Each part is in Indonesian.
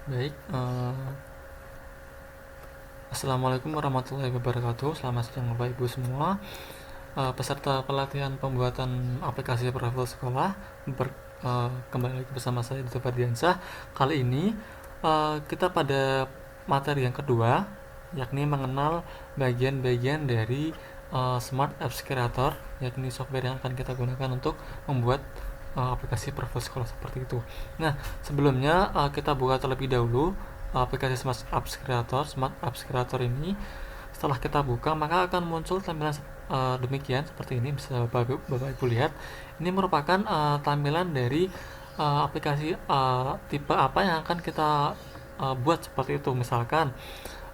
Baik, Assalamualaikum warahmatullahi wabarakatuh. Selamat siang Bapak Ibu semua. Peserta pelatihan pembuatan aplikasi profil sekolah kembali lagi bersama saya Dito Fardiansyah. Kali ini kita pada materi yang kedua, yakni mengenal bagian-bagian dari Smart Apps Creator, yakni software yang akan kita gunakan untuk membuat aplikasi profil sekolah seperti itu. Nah, sebelumnya kita buka terlebih dahulu aplikasi Smart Apps Creator ini. Setelah kita buka, maka akan muncul tampilan demikian seperti ini. Bisa Bapak Ibu lihat. Ini merupakan tampilan dari aplikasi tipe apa yang akan kita buat seperti itu. Misalkan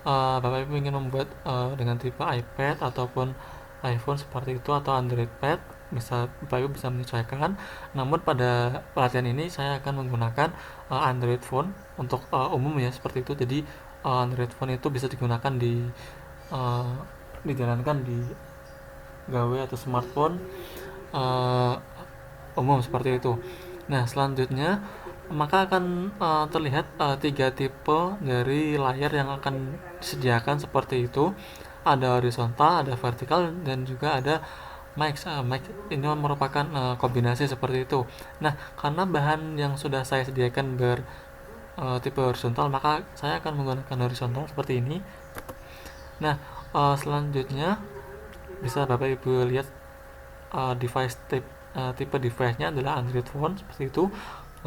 Bapak Ibu ingin membuat dengan tipe iPad ataupun iPhone seperti itu, atau Android Pad, bisa Bapak Ibu bisa menyesuaikan. Namun pada pelatihan ini saya akan menggunakan Android phone untuk umum ya, seperti itu. Jadi Android phone itu bisa digunakan uh, dijalankan di gawe atau smartphone uh, umum seperti itu. Nah, selanjutnya maka akan terlihat tiga tipe dari layar yang akan disediakan seperti itu. Ada horizontal, ada vertikal, dan juga ada max. Max ini merupakan kombinasi seperti itu. Nah, karena bahan yang sudah saya sediakan tipe horizontal, maka saya akan menggunakan horizontal seperti ini. Nah, selanjutnya bisa Bapak Ibu lihat tipe device-nya adalah Android phone seperti itu.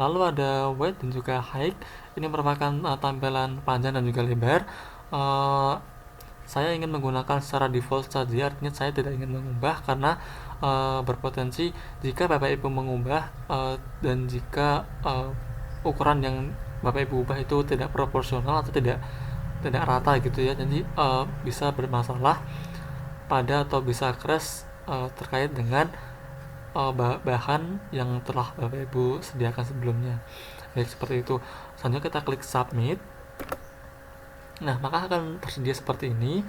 Lalu ada wide dan juga height. Ini merupakan tampilan panjang dan juga lebar. Uh, saya ingin menggunakan secara default saja, artinya saya tidak ingin mengubah karena berpotensi jika Bapak Ibu mengubah dan jika ukuran yang Bapak Ibu ubah itu tidak proporsional atau tidak tidak rata gitu ya, jadi bisa bermasalah pada atau bisa crash terkait dengan bahan yang telah Bapak Ibu sediakan sebelumnya. Baik, seperti itu. Selanjutnya kita klik submit. Nah, maka akan tersedia seperti ini.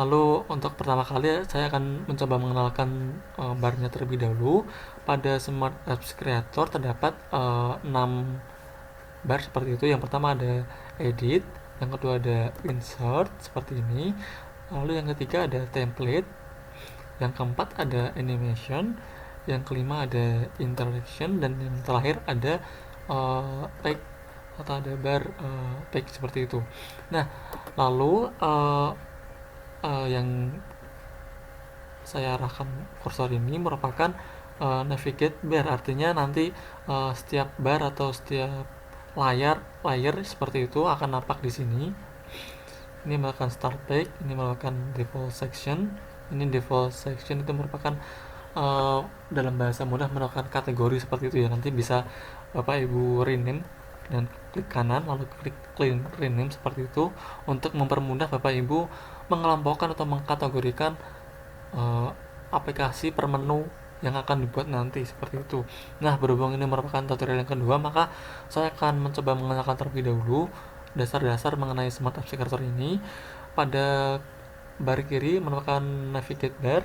Lalu untuk pertama kali saya akan mencoba mengenalkan barnya terlebih dahulu. Pada Smart Apps Creator terdapat 6 bar seperti itu. Yang pertama ada edit, yang kedua ada insert seperti ini. Lalu yang ketiga ada template, yang keempat ada animation, yang kelima ada interaction, dan yang terakhir ada tag atau ada bar tag seperti itu. Nah, lalu yang saya arahkan kursor ini merupakan navigate bar, artinya nanti setiap bar atau setiap layar seperti itu akan nampak di sini. Ini melakukan start page, ini melakukan default section. Ini default section itu merupakan dalam bahasa mudah melakukan kategori seperti itu ya. Nanti bisa Bapak Ibu rename dan klik kanan lalu klik rename seperti itu untuk mempermudah Bapak Ibu mengelompokkan atau mengkategorikan aplikasi per menu yang akan dibuat nanti seperti itu. Nah, berhubung ini merupakan tutorial yang kedua, maka saya akan mencoba mengenalkan terlebih dahulu dasar-dasar mengenai Smart Apps Creator ini. Pada bar kiri merupakan navigate bar,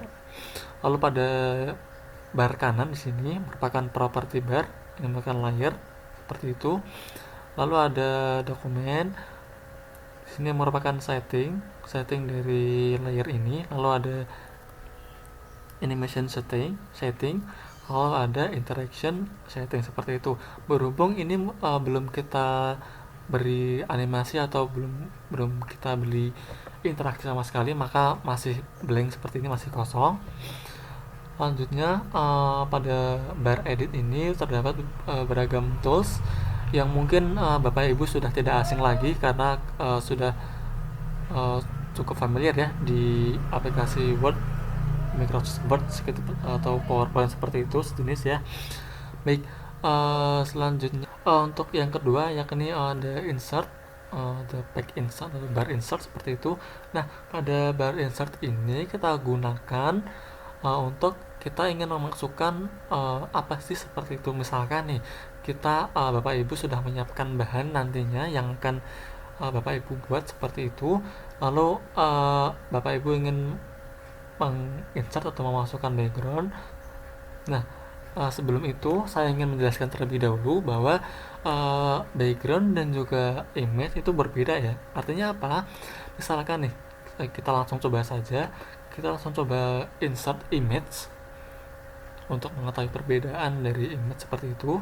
lalu pada bar kanan di sini merupakan property bar, ini merupakan layer seperti itu. Lalu ada dokumen, di sini merupakan setting dari layer ini. Lalu ada animation setting, lalu ada interaction setting seperti itu. Berhubung ini belum kita beri animasi atau belum kita beli interaksi sama sekali, maka masih blank seperti ini, masih kosong. Selanjutnya pada bar edit ini terdapat beragam tools yang mungkin Bapak Ibu sudah tidak asing lagi karena sudah cukup familiar ya di aplikasi Word, Microsoft Word atau PowerPoint seperti itu sejenis ya. Baik, selanjutnya untuk yang kedua yakni ada insert, the back insert atau bar insert seperti itu. Nah, pada bar insert ini kita gunakan untuk kita ingin memasukkan apa sih seperti itu. Misalkan nih kita Bapak Ibu sudah menyiapkan bahan nantinya yang akan Bapak Ibu buat seperti itu. Lalu Bapak Ibu ingin menginsert atau memasukkan background. Nah, sebelum itu saya ingin menjelaskan terlebih dahulu bahwa background dan juga image itu berbeda ya. Artinya apa? Misalkan nih, kita langsung coba saja. Kita langsung coba insert image untuk mengetahui perbedaan dari image seperti itu.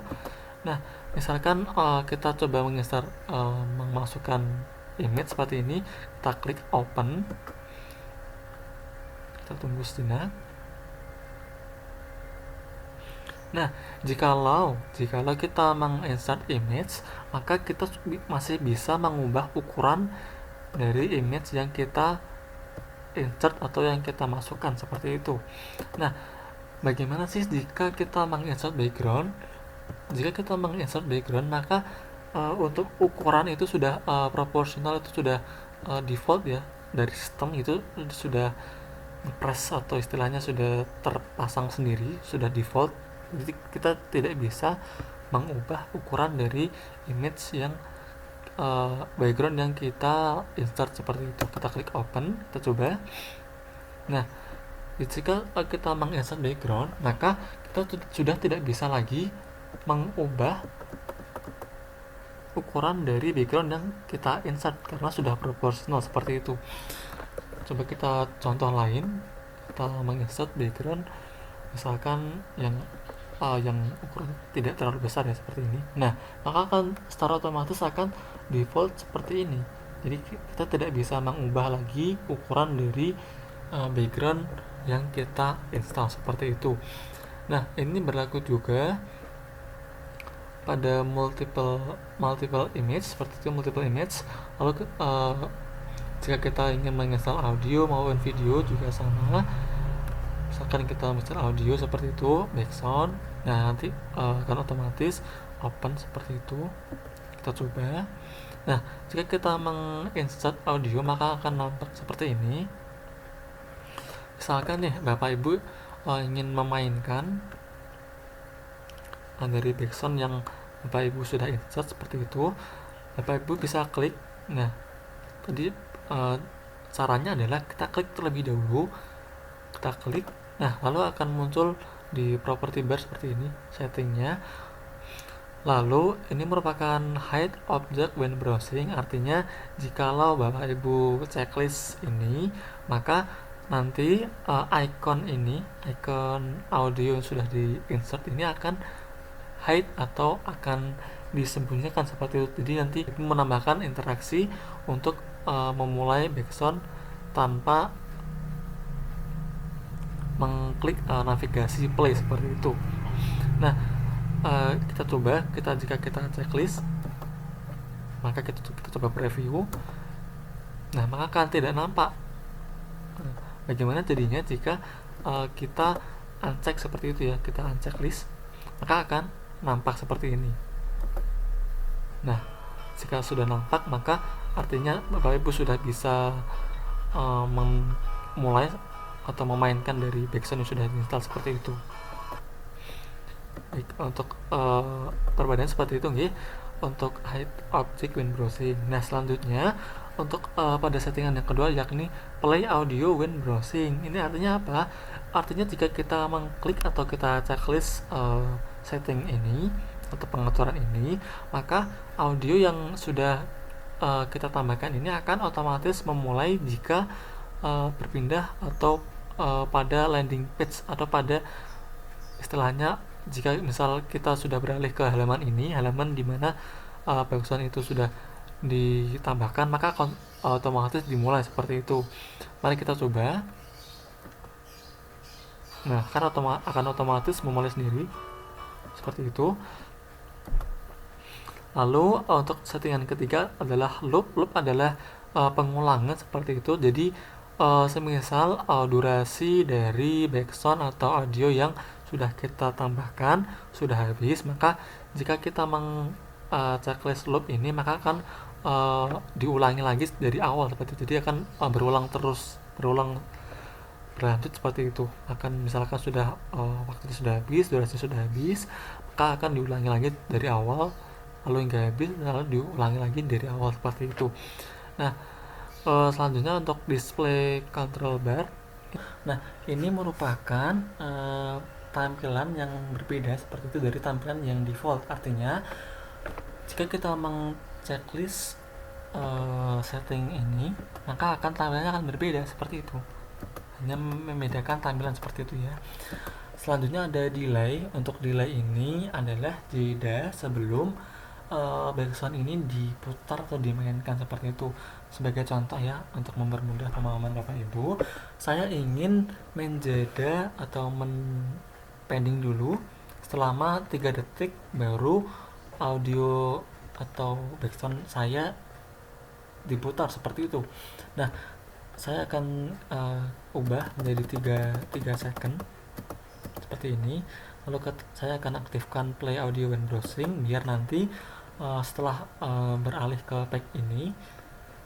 Nah, misalkan kita coba menginsert memasukkan image seperti ini, kita klik open. Kita tunggu sejenak. Nah, jikalau kita menginsert image, maka kita masih bisa mengubah ukuran dari image yang kita insert atau yang kita masukkan seperti itu. Nah, bagaimana sih jika kita menginsert background? Jika kita menginsert background, maka untuk ukuran itu sudah proporsional, itu sudah default ya dari sistem, itu sudah press atau istilahnya sudah terpasang sendiri, sudah default. Jadi kita tidak bisa mengubah ukuran dari image yang background yang kita insert seperti itu. Kita klik open, kita coba. Nah, jika kita menginsert background, maka kita sudah tidak bisa lagi mengubah ukuran dari background yang kita insert karena sudah proporsional seperti itu. Coba kita contoh lain, kita menginsert background misalkan yang ukuran tidak terlalu besar ya seperti ini. Nah, maka akan secara otomatis akan default seperti ini. Jadi kita tidak bisa mengubah lagi ukuran dari background yang kita install seperti itu. Nah, ini berlaku juga pada multiple image seperti itu, multiple image. Lalu jika kita ingin menginstal audio maupun video juga sama. Misalkan kita install audio seperti itu, background, nah nanti akan otomatis open seperti itu. Kita coba. Nah, jika kita menginsert audio, maka akan nampak seperti ini. Misalkan nih Bapak Ibu ingin memainkan dari background yang Bapak Ibu sudah insert seperti itu, Bapak Ibu bisa klik. Nah, tadi caranya adalah kita klik terlebih dahulu, kita klik. Nah, lalu akan muncul di property bar seperti ini settingnya. Lalu ini merupakan hide object when browsing, artinya jikalau Bapak Ibu checklist ini, maka nanti icon audio yang sudah di insert ini akan hide atau akan disembunyikan seperti itu. Jadi nanti menambahkan interaksi untuk memulai background tanpa mengklik navigasi play seperti itu. Nah, kita coba, jika kita checklist, maka kita coba preview. Nah, maka akan tidak nampak. Bagaimana jadinya jika kita uncheck seperti itu ya, kita uncheck list, maka akan nampak seperti ini. Nah, jika sudah nampak, maka artinya Bapak Ibu sudah bisa memulai atau memainkan dari background yang sudah diinstal seperti itu. Baik, untuk perbedaan seperti itu nggih untuk hide object when browsing. Nah, selanjutnya untuk pada settingan yang kedua, yakni play audio when browsing. Ini artinya apa? Artinya jika kita mengklik atau kita checklist setting ini atau pengaturan ini, maka audio yang sudah kita tambahkan ini akan otomatis memulai jika berpindah atau pada landing page, atau pada istilahnya jika misal kita sudah beralih ke halaman ini, halaman dimana background itu sudah ditambahkan, maka otomatis dimulai seperti itu. Mari kita coba. Nah, akan otomatis memulai sendiri seperti itu. Lalu untuk settingan ketiga adalah loop. Loop adalah pengulangan seperti itu. Jadi semisal durasi dari background atau audio yang sudah kita tambahkan sudah habis, maka jika kita checklist loop ini, maka akan diulangi lagi dari awal seperti itu. Jadi akan berulang berlanjut seperti itu. Akan misalkan sudah waktu sudah habis, durasi sudah habis, maka akan diulangi lagi dari awal, lalu hingga habis, lalu diulangi lagi dari awal seperti itu. Nah, selanjutnya untuk display control bar. Nah, ini merupakan tampilan yang berbeda seperti itu dari tampilan yang default. Artinya jika kita checklist setting ini, maka tampilannya akan berbeda seperti itu. Hanya membedakan tampilan seperti itu ya. Selanjutnya ada delay. Untuk delay ini adalah jeda sebelum backsound ini diputar atau dimainkan seperti itu. Sebagai contoh ya, untuk mempermudah pemahaman Bapak Ibu, saya ingin menjeda atau pending dulu selama 3 detik baru audio atau backsound saya diputar seperti itu. Nah, saya akan ubah menjadi 3 second seperti ini. Lalu saya akan aktifkan play audio when browsing biar nanti setelah beralih ke pack ini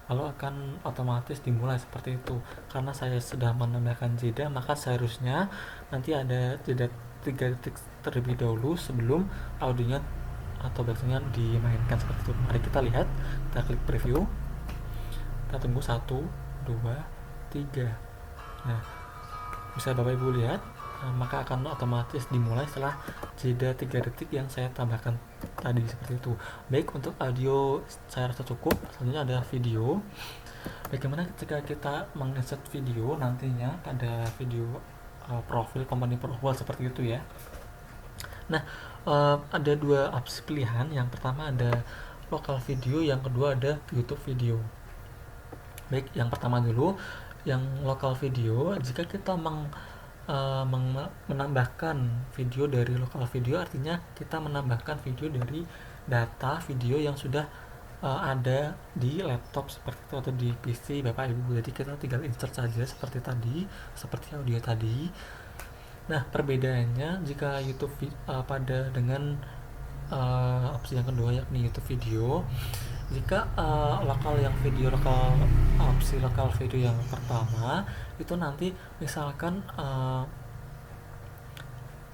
lalu akan otomatis dimulai seperti itu. Karena saya sudah menambahkan jeda, maka seharusnya nanti ada jeda 3 detik terlebih dahulu sebelum audionya atau backsoundnya dimainkan seperti itu. Mari kita lihat, kita klik preview, kita tunggu 1, 2, 3. Nah, bisa Bapak Ibu lihat, maka akan otomatis dimulai setelah jeda 3 detik yang saya tambahkan tadi seperti itu. Baik, untuk audio saya rasa cukup. Selanjutnya ada video. Bagaimana ketika kita menginsert video nantinya pada video profil company profile seperti itu ya. Nah, ada 2 opsi pilihan. Yang pertama ada lokal video, yang kedua ada YouTube video. Baik, yang pertama dulu, yang lokal video. Jika kita menambahkan video dari lokal video, artinya kita menambahkan video dari data video yang sudah ada di laptop seperti itu atau di PC Bapak Ibu. Jadi kita tinggal insert saja seperti tadi, seperti audio tadi. Nah, perbedaannya jika YouTube pada dengan opsi yang kedua yakni YouTube video, jika opsi lokal video yang pertama itu nanti misalkan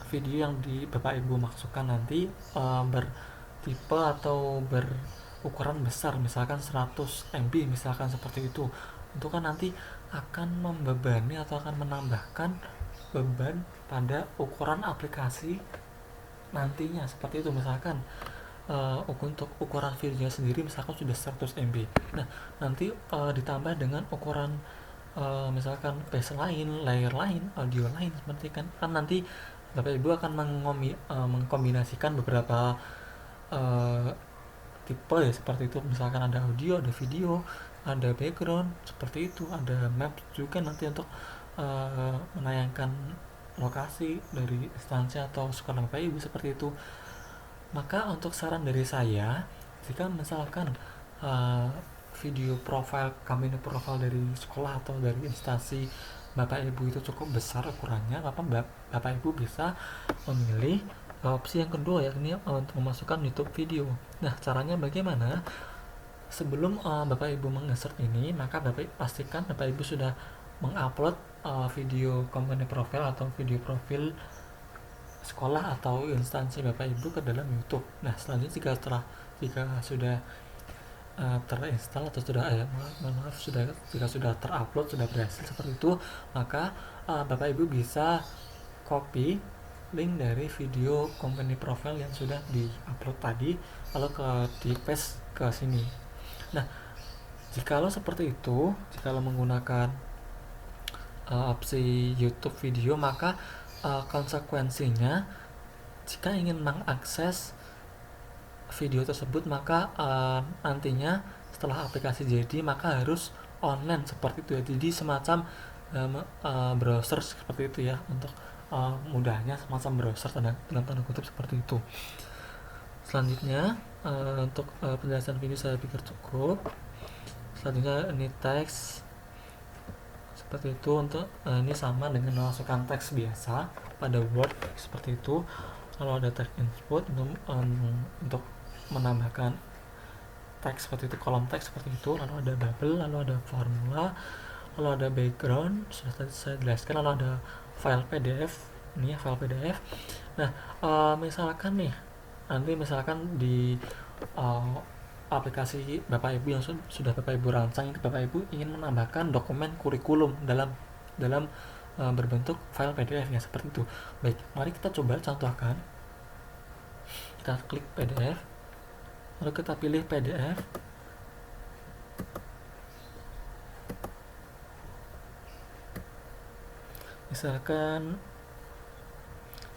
video yang di Bapak Ibu masukkan nanti bertipe atau berukuran besar, misalkan 100 MB misalkan seperti itu, itu kan nanti akan membebani atau akan menambahkan beban pada ukuran aplikasi nantinya seperti itu. Misalkan untuk ukuran videonya sendiri misalkan sudah 100 MB. Nah, nanti ditambah dengan ukuran misalkan base lain, layer lain, audio lain seperti kan nanti Bapak Ibu akan mengkombinasikan beberapa tipe ya seperti itu. Misalkan ada audio, ada video, ada background seperti itu, ada map juga nanti untuk menayangkan lokasi dari instansi atau sekolah Bapak Ibu seperti itu. Maka untuk saran dari saya, jika misalkan video company profile dari sekolah atau dari instansi Bapak Ibu itu cukup besar ukurannya, maka Bapak Ibu bisa memilih opsi yang kedua yakni untuk memasukkan YouTube video. Nah, caranya bagaimana? Sebelum Bapak Ibu menginsert ini, maka pastikan Bapak Ibu sudah mengupload video company profile atau video profil sekolah atau instansi Bapak Ibu ke dalam YouTube. Nah, selanjutnya jika sudah terinstall atau jika sudah terupload, sudah berhasil seperti itu, maka Bapak Ibu bisa copy link dari video company profile yang sudah diupload tadi lalu di paste ke sini. Nah, jikalau seperti itu, jikalau menggunakan opsi YouTube video, maka konsekuensinya jika ingin mengakses video tersebut, maka nantinya setelah aplikasi jadi maka harus online seperti itu ya. Jadi semacam browser seperti itu ya, untuk mudahnya semacam browser dalam tanda kutip seperti itu. Selanjutnya untuk penjelasan video saya pikir cukup. Selanjutnya ini teks seperti itu. Untuk ini sama dengan memasukkan teks biasa pada Word seperti itu. Lalu ada text input untuk menambahkan teks seperti itu, kolom teks seperti itu. Lalu ada bubble, lalu ada formula, lalu ada background sudah tadi saya jelaskan, lalu ada file PDF. Ini ya file PDF. Nah, misalkan nih nanti misalkan di aplikasi Bapak Ibu yang sudah Bapak Ibu rancang, Bapak Ibu ingin menambahkan dokumen kurikulum dalam berbentuk file PDF ya, seperti itu. Baik, mari kita coba contohkan. Kita klik PDF, lalu kita pilih PDF. Misalkan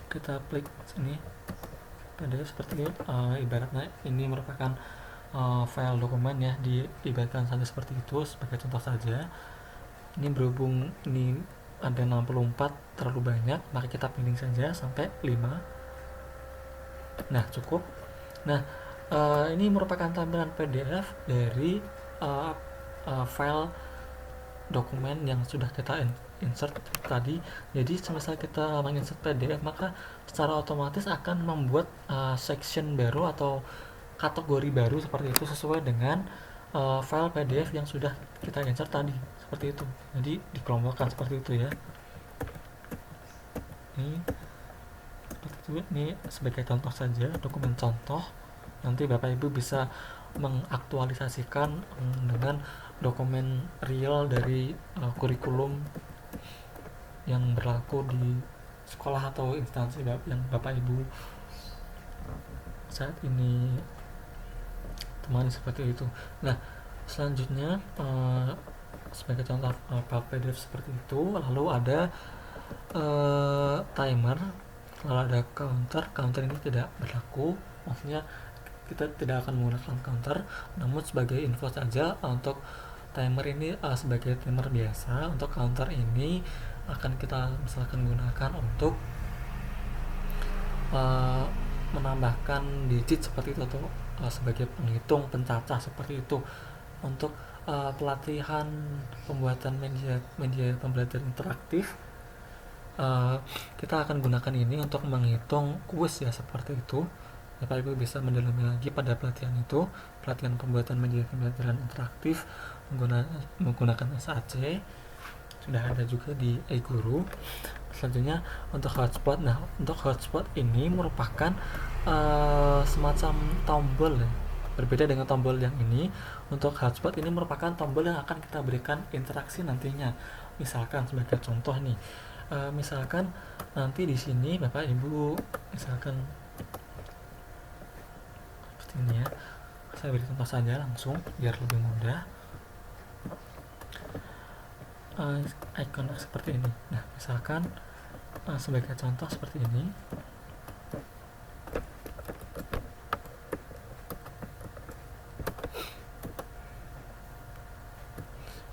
kita klik sini PDF seperti ini, ibaratnya ini merupakan file dokumen ya, diibaratkan saja seperti itu sebagai contoh saja. Ini berhubung ini ada 64 terlalu banyak, maka kita pilih saja sampai 5. Nah, cukup. Nah, ini merupakan tampilan PDF dari file dokumen yang sudah kita insert tadi. Jadi semisal kita menginsert PDF, maka secara otomatis akan membuat section baru atau kategori baru seperti itu sesuai dengan file PDF yang sudah kita insert tadi, seperti itu. Jadi dikelompokkan seperti itu ya. Ini sebagai contoh saja, dokumen contoh. Nanti Bapak Ibu bisa mengaktualisasikan dengan dokumen real dari kurikulum yang berlaku di sekolah atau instansi yang Bapak Ibu saat ini temani, seperti itu. Nah, selanjutnya sebagai contoh file PDF seperti itu, lalu ada timer, lalu ada counter ini tidak berlaku, maksudnya kita tidak akan menggunakan counter, namun sebagai info saja untuk timer ini sebagai timer biasa. Untuk counter ini akan kita misalkan gunakan untuk menambahkan digit seperti itu, atau sebagai penghitung pencacah seperti itu. Untuk pelatihan pembuatan media pembelajaran interaktif, kita akan gunakan ini untuk menghitung kuis ya, seperti itu. Bapak Ibu bisa mendalami lagi pada pelatihan itu, pelatihan pembuatan media pembelajaran interaktif menggunakan SAC, sudah ada juga di eGuru. Selanjutnya untuk hotspot. Nah, untuk hotspot ini merupakan semacam tombol ya. Berbeda dengan tombol yang ini, untuk hotspot ini merupakan tombol yang akan kita berikan interaksi nantinya. Misalkan sebagai contoh nih, misalkan nanti di sini Bapak Ibu misalkan seperti ini ya. Saya beri contoh saja langsung biar lebih mudah. Icon seperti ini. Nah, misalkan sebagai contoh seperti ini.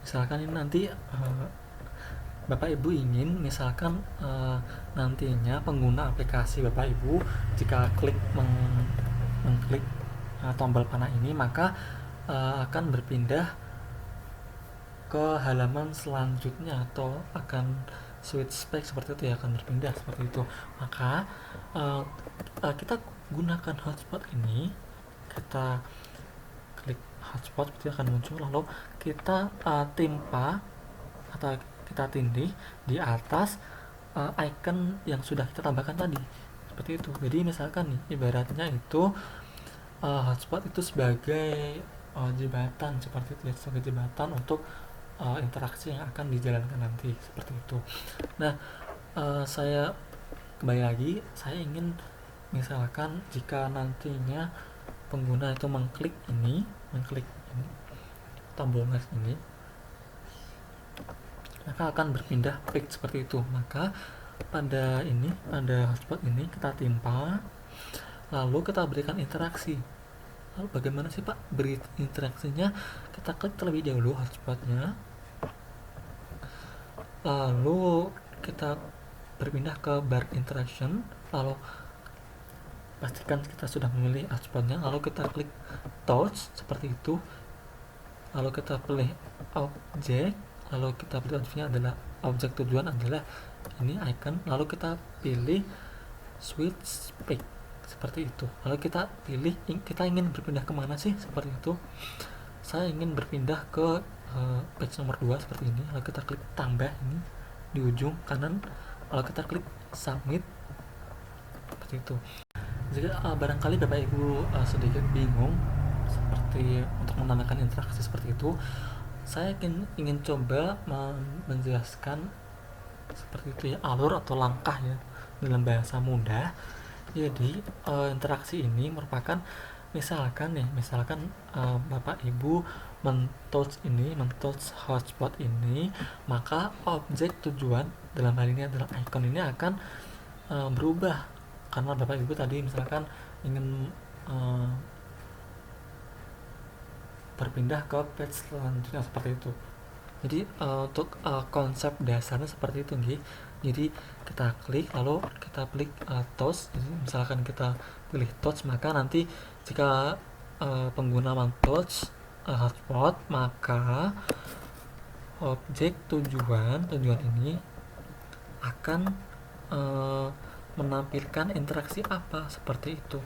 Misalkan ini nanti Bapak Ibu ingin misalkan nantinya pengguna aplikasi Bapak Ibu jika klik mengklik tombol panah ini, maka akan berpindah ke halaman selanjutnya atau akan switch page seperti itu ya, akan berpindah seperti itu. Maka kita gunakan hotspot ini, kita klik hotspot seperti akan muncul, lalu kita timpa atau kita tindih di atas icon yang sudah kita tambahkan tadi, seperti itu. Jadi misalkan nih, ibaratnya itu hotspot itu sebagai jembatan, seperti itu ya, sebagai jembatan untuk interaksi yang akan dijalankan nanti, seperti itu. Nah, saya kembali lagi, saya ingin misalkan jika nantinya pengguna itu mengklik ini tombol mouse ini, maka akan berpindah page seperti itu. Maka pada hotspot ini kita timpa, lalu kita berikan interaksi. Lalu bagaimana sih Pak beri interaksinya? Kita klik terlebih dahulu hotspotnya, lalu kita berpindah ke bar interaction, lalu pastikan kita sudah memilih hotspotnya, lalu kita klik touch seperti itu, lalu kita pilih objek, lalu kita pilih objeknya adalah objek tujuan adalah ini icon, lalu kita pilih switch page seperti itu. Lalu kita pilih kita ingin berpindah kemana sih, seperti itu. Saya ingin berpindah ke page nomor 2 seperti ini, lalu kita klik tambah ini di ujung kanan, lalu kita klik submit seperti itu. Jika barangkali Bapak Ibu sedikit bingung seperti untuk menambahkan interaksi seperti itu, saya ingin coba menjelaskan seperti itu ya, alur atau langkah ya dalam bahasa mudah. Jadi interaksi ini merupakan misalkan Bapak Ibu men-touch hotspot ini, maka objek tujuan dalam hal ini adalah icon ini akan berubah karena Bapak Ibu tadi misalkan ingin berpindah ke page selanjutnya seperti itu. Jadi untuk konsep dasarnya seperti itu nih. Jadi kita klik lalu kita klik touch. Jadi misalkan kita pilih touch, maka nanti jika pengguna touch hotspot, maka objek tujuan ini akan menampilkan interaksi apa seperti itu.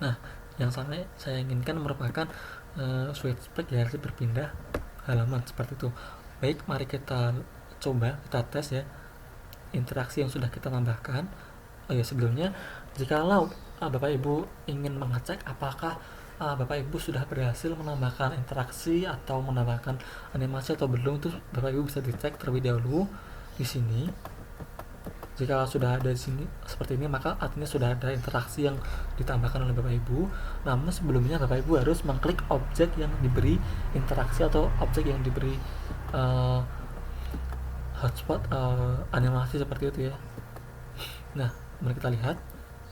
Nah, yang saya inginkan merupakan switch page dari berpindah halaman seperti itu. Baik, mari kita coba, kita tes ya interaksi yang sudah kita tambahkan. Sebelumnya, jikalau Bapak Ibu ingin mengecek apakah Bapak Ibu sudah berhasil menambahkan interaksi atau menambahkan animasi atau belum, itu Bapak Ibu bisa dicek terlebih dahulu di sini. Jika sudah ada di sini seperti ini, maka artinya sudah ada interaksi yang ditambahkan oleh Bapak Ibu. Namun sebelumnya Bapak Ibu harus mengklik objek yang diberi interaksi atau objek yang diberi hotspot animasi seperti itu ya. Nah, mari kita lihat,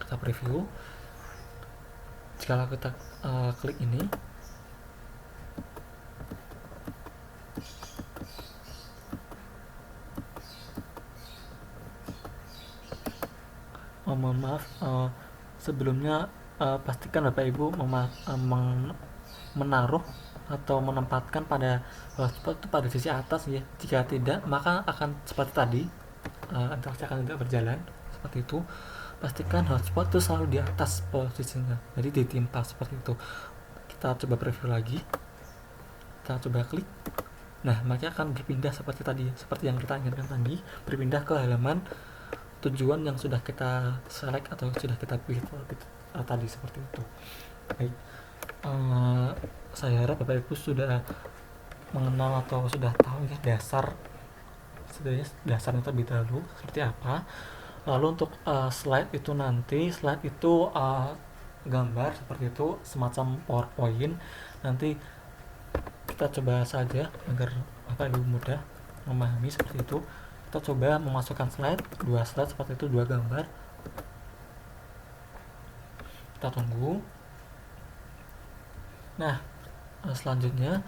kita preview. Jika kita klik ini, mohon maaf, sebelumnya pastikan Bapak Ibu menaruh atau menempatkan pada hotspot itu pada sisi atas ya. Jika tidak, maka akan seperti tadi, interaksi akan tidak berjalan seperti itu. Pastikan hotspot itu selalu di atas posisinya, jadi ditimpa seperti itu. Kita coba preview lagi, kita coba klik. Nah, maka akan berpindah seperti tadi, seperti yang kita inginkan tadi, berpindah ke halaman tujuan yang sudah kita select atau sudah kita pilih tadi seperti itu. Baik, saya harap Bapak Ibu sudah mengenal atau sudah tahu ya dasarnya terlebih dahulu seperti apa. Lalu untuk slide itu gambar seperti itu, semacam PowerPoint. Nanti kita coba saja agar Bapak Ibu mudah memahami seperti itu. Kita coba memasukkan dua slide seperti itu, dua gambar. Kita tunggu. Nah, selanjutnya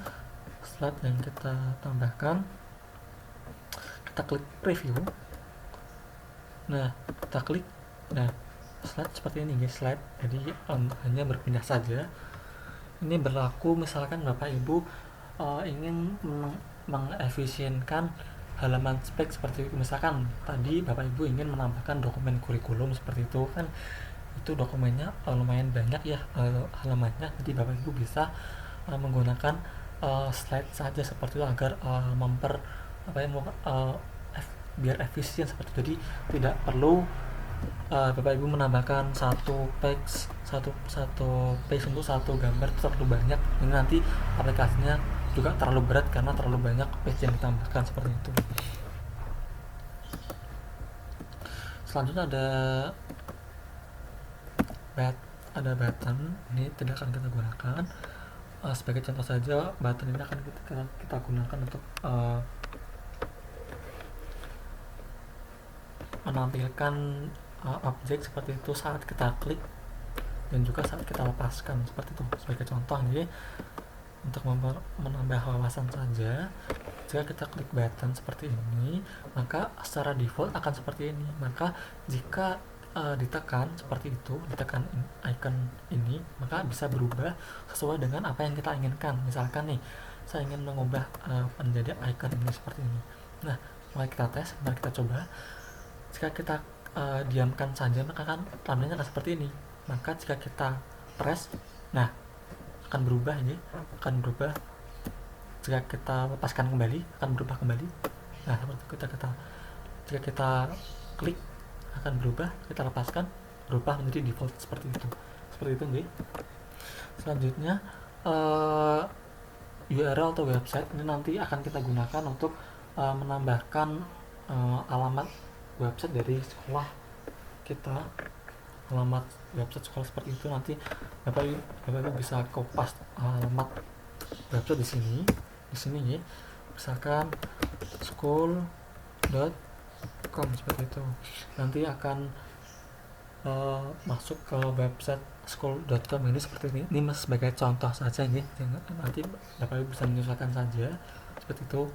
slide yang kita tambahkan, kita klik preview. Nah, kita klik. Nah, slide seperti ini guys, slide. Jadi hanya berpindah saja. Ini berlaku misalkan Bapak Ibu ingin mengefisienkan halaman spek seperti itu. Misalkan tadi Bapak Ibu ingin menambahkan dokumen kurikulum seperti itu, kan itu dokumennya lumayan banyak ya halamannya. Jadi Bapak Ibu bisa menggunakan slide saja seperti itu agar biar efisien seperti itu. Jadi tidak perlu Bapak Ibu menambahkan satu page untuk satu gambar itu terlalu banyak. Ini nanti aplikasinya juga terlalu berat karena terlalu banyak page yang ditambahkan seperti itu. Selanjutnya ada button. Ini tidak akan kita gunakan. Sebagai contoh saja, button ini akan kita gunakan untuk menampilkan objek seperti itu saat kita klik dan juga saat kita lepaskan seperti itu. Sebagai contoh nih, untuk menambah wawasan saja, jika kita klik button seperti ini, maka secara default akan seperti ini. Maka jika ditekan seperti itu, ditekan icon ini, maka bisa berubah sesuai dengan apa yang kita inginkan. Misalkan nih, saya ingin mengubah menjadi icon ini seperti ini. Nah, mari kita tes, mari kita coba. Jika kita diamkan saja, maka kan thumbnailnya akan seperti ini. Maka jika kita press, nah akan berubah ini, akan berubah. Jika kita lepaskan kembali, akan berubah kembali. Nah, seperti itu. Jika kita klik akan berubah, kita lepaskan berubah menjadi default seperti itu. Seperti itu, nih. Selanjutnya URL atau website ini nanti akan kita gunakan untuk menambahkan alamat website dari sekolah kita. Alamat website sekolah seperti itu, nanti Bapak Ibu bisa kopas alamat website di sini ya. Misalkan school.com seperti itu. Nanti akan masuk ke website school.com ini seperti ini. Ini sebagai contoh saja ini. Nanti Bapak Ibu bisa menyesuaikan saja seperti itu.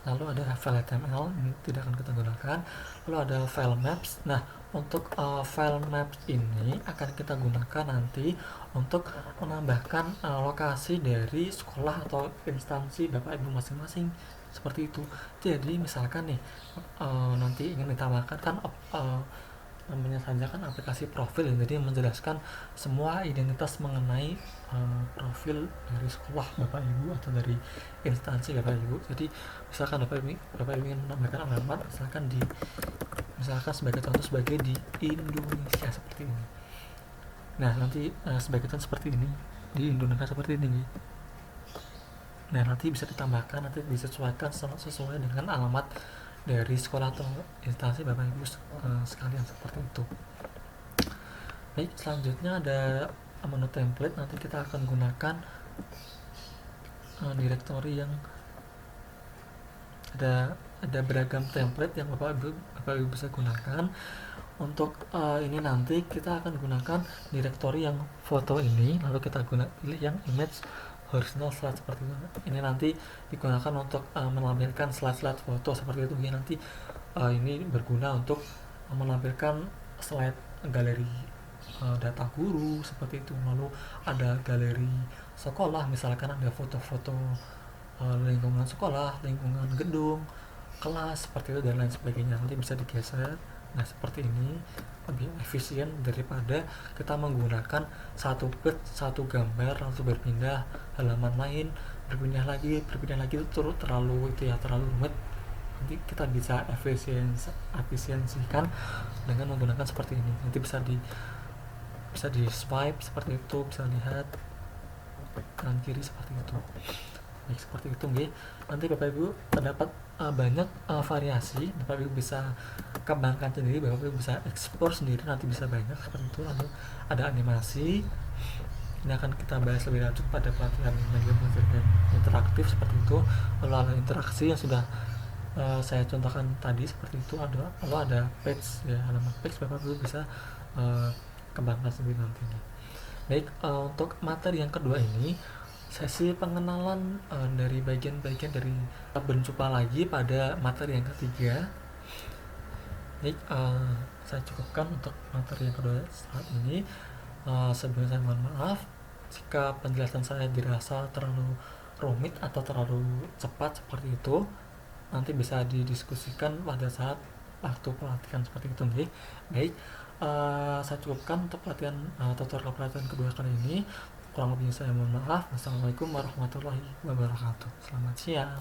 Lalu ada file HTML, ini tidak akan kita gunakan. Lalu ada file maps. Nah, untuk file maps ini akan kita gunakan nanti untuk menambahkan lokasi dari sekolah atau instansi Bapak Ibu masing-masing seperti itu. Jadi misalkan nih nanti ingin ditambahkan kan namanya saja kan aplikasi profil, jadi menjelaskan semua identitas mengenai profil dari sekolah Bapak Ibu atau dari instansi Bapak Ibu. Jadi misalkan Bapak Ibu ingin menambahkan alamat, misalkan sebagai contoh sebagai di Indonesia seperti ini. Nah, nanti sebagai contoh seperti ini di Indonesia seperti ini. Nah, nanti bisa ditambahkan, nanti disesuaikan sesuai dengan alamat dari sekolah atau instansi Bapak Ibu sekalian seperti itu. Baik, selanjutnya ada menu template. Nanti kita akan gunakan directory yang ada beragam template yang Bapak Ibu bisa gunakan. Untuk ini nanti kita akan gunakan directory yang foto ini, lalu kita pilih yang image horizontal slide seperti itu. Ini nanti digunakan untuk menampilkan slide-slide foto seperti itu. Nanti ini berguna untuk menampilkan slide galeri data guru seperti itu. Lalu ada galeri sekolah, misalkan ada foto-foto lingkungan sekolah, lingkungan gedung, kelas seperti itu dan lain sebagainya. Nanti bisa digeser. Nah, seperti ini lebih efisien daripada kita menggunakan satu gambar lalu berpindah halaman lain, berpindah lagi itu terlalu rumit. Nanti kita bisa efisiensikan dengan menggunakan seperti ini. Nanti bisa di swipe seperti itu, bisa lihat kanan kiri seperti itu. Baik, seperti itu nggih. Nanti Bapak Ibu terdapat banyak variasi. Bapak Ibu bisa kembangkan sendiri, Bapak Ibu bisa ekspor sendiri, nanti bisa banyak seperti itu. Lalu ada animasi. Ini akan kita bahas lebih lanjut pada pelatihan media pembelajaran interaktif seperti itu. Lalu ada interaksi yang sudah saya contohkan tadi seperti itu. Lalu ada page ya, halaman page, Bapak Ibu bisa kembangkan sendiri nantinya. Baik, untuk materi yang kedua ini sesi pengenalan dari bagian-bagian dari berjumpa lagi pada materi yang ketiga. Baik, saya cukupkan untuk materi yang kedua saat ini. Sebelumnya saya mohon maaf jika penjelasan saya dirasa terlalu rumit atau terlalu cepat seperti itu. Nanti bisa didiskusikan pada saat waktu pelatihan seperti itu. Baik, saya cukupkan untuk tutorial pelatihan kedua kali ini. Kurang lebihnya saya mohon maaf. Wassalamualaikum warahmatullahi wabarakatuh. Selamat siang.